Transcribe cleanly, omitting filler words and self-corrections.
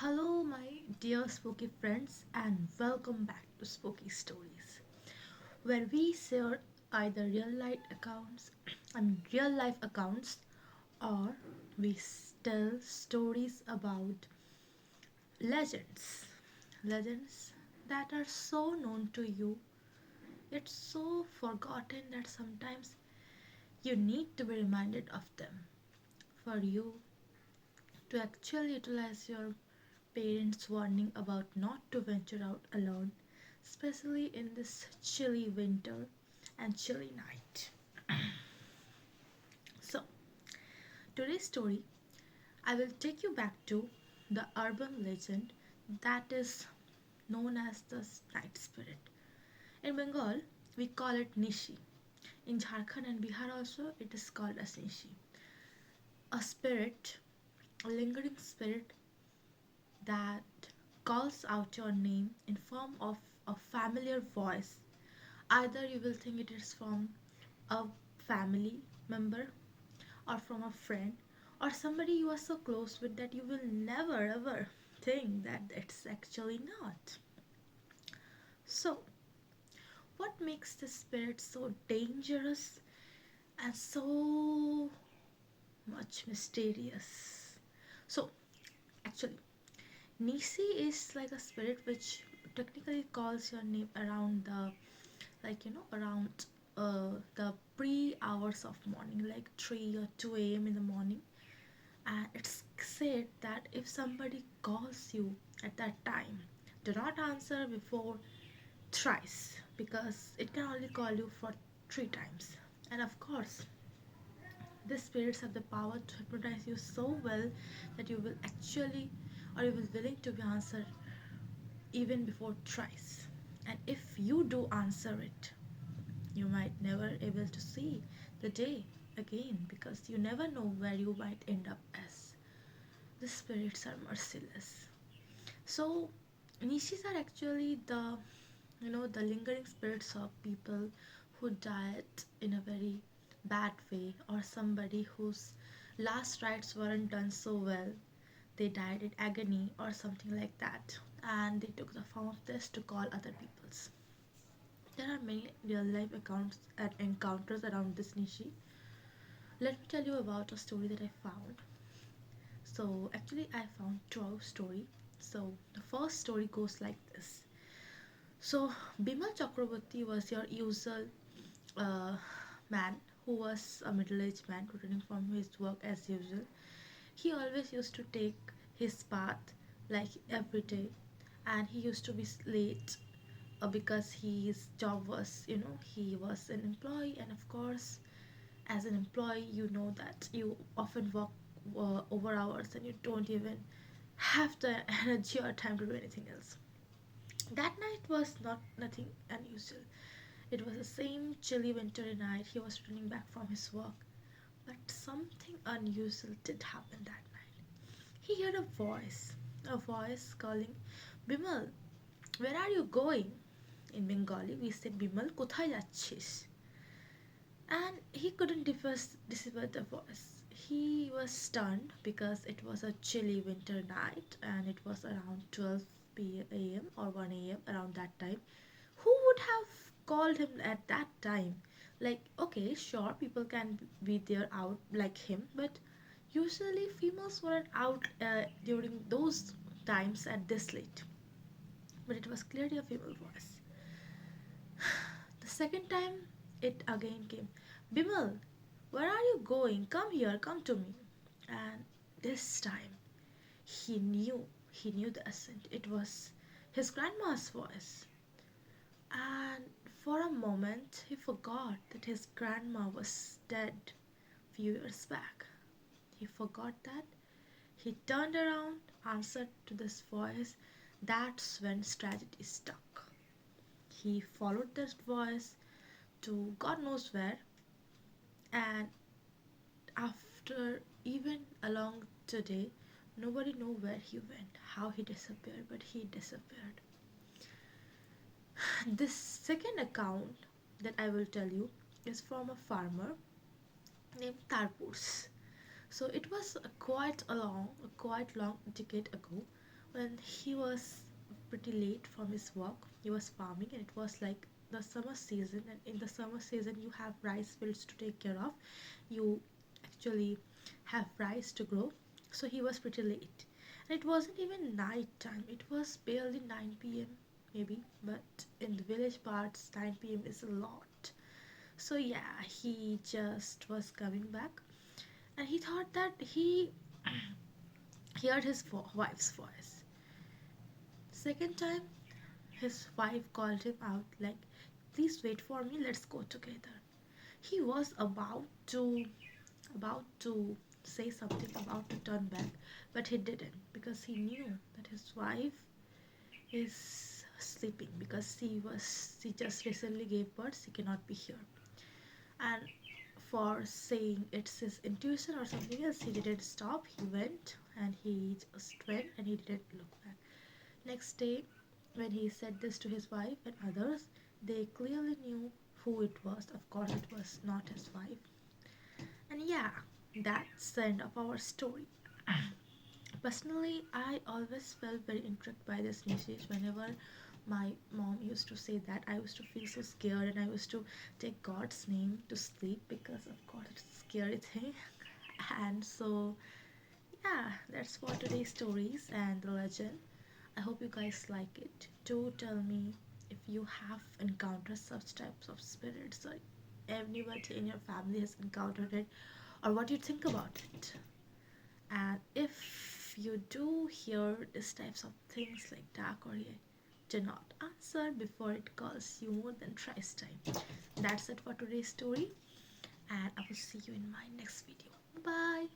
Hello, my dear spooky friends, and welcome back to Spooky Stories, where we share either real life accounts, or we tell stories about legends, legends that are so known to you, yet so forgotten that sometimes you need to be reminded of them for you to actually utilize your parents' warning about not to venture out alone, especially in this chilly winter and chilly night. So, today's story, I will take you back to the urban legend that is known as the night spirit. In Bengal, we call it Nishi. In Jharkhand and Bihar also, it is called as Nishi. A spirit, a lingering spirit that calls out your name in form of a familiar voice. Either you will think it is from a family member or from a friend or somebody you are so close with that you will never ever think that it's actually not. So, what makes this spirit so dangerous and so much mysterious? So, actually, Nisi is like a spirit which technically calls your name around around the pre hours of morning, like 3 or 2 a.m. in the morning. And it's said that if somebody calls you at that time, do not answer before thrice because it can only call you for 3 times. And of course, these spirits have the power to hypnotize you so well that you will actually or you will willing to be answered even before thrice. And if you do answer it, you might never able to see the day again because you never know where you might end up as. The spirits are merciless. So nishis are actually the lingering spirits of people who died in a very bad way, or somebody whose last rites weren't done so well. They died in agony or something like that, and they took the form of this to call other people's. There are many real life accounts and encounters around this nishi. Let me tell you about a story that I found. So actually I found 12 story. So the first story goes like this. So Bimal Chakraborty was your usual uh, man who was a middle-aged man returning from his work as usual. He always used to take his path like every day, and he used to be late because his job was, he was an employee, and of course, as an employee, you know that you often work over hours and you don't even have the energy or time to do anything else. That night was not nothing unusual. It was the same chilly wintry night. He was returning back from his work, but something unusual did happen that night. He heard a voice calling, Bimal, where are you going? In Bengali, we say, Bimal, কোথায় যাচ্ছিস? And he couldn't decipher the voice. He was stunned because it was a chilly winter night and it was around 12 a.m. or 1 a.m. around that time. Who would have called him at that time? Like, okay, sure, people can be there out like him, but usually females weren't out during those times at this late. But it was clearly a female voice. The second time, it again came. Bimal, where are you going? Come here, come to me. And this time, he knew the accent. It was his grandma's voice. And for a moment, he forgot that his grandma was dead few years back. He forgot that. He turned around, answered to this voice. That's when tragedy struck. He followed this voice to God knows where, and after even along today, nobody know where he went, how he disappeared, but he disappeared. This second account that I will tell you is from a farmer named Tarpurs. So it was a quite long decade ago when he was pretty late from his work. He was farming, and it was like the summer season, and in the summer season you have rice fields to take care of. You actually have rice to grow. So he was pretty late, and it wasn't even night time, it was barely 9 p.m. maybe, but in the village parts 9 p.m. is a lot. So yeah, he just was coming back, and he thought that he heard his wife's voice. Second time, his wife called him out like, "Please wait for me, let's go together." He was about to say something, about to turn back, but he didn't, because he knew that his wife is sleeping, because she just recently gave birth, she cannot be here. And for saying it's his intuition or something else, he didn't stop. He went, and he just went, and he didn't look back. Next day, when he said this to his wife and others, they clearly knew who it was. Of course, it was not his wife. And yeah, that's the end of our story. Personally, I always felt very intrigued by this message. Whenever my mom used to say that, I used to feel so scared, and I used to take God's name to sleep, because of course it's a scary thing. And so, yeah, that's for today's stories and the legend. I hope you guys like it. Do tell me if you have encountered such types of spirits, or anybody in your family has encountered it, or what you think about it. And if you do hear these types of things like dark or yeah, do not answer before it calls you more than thrice time. That's it for today's story, and I will see you in my next video. Bye.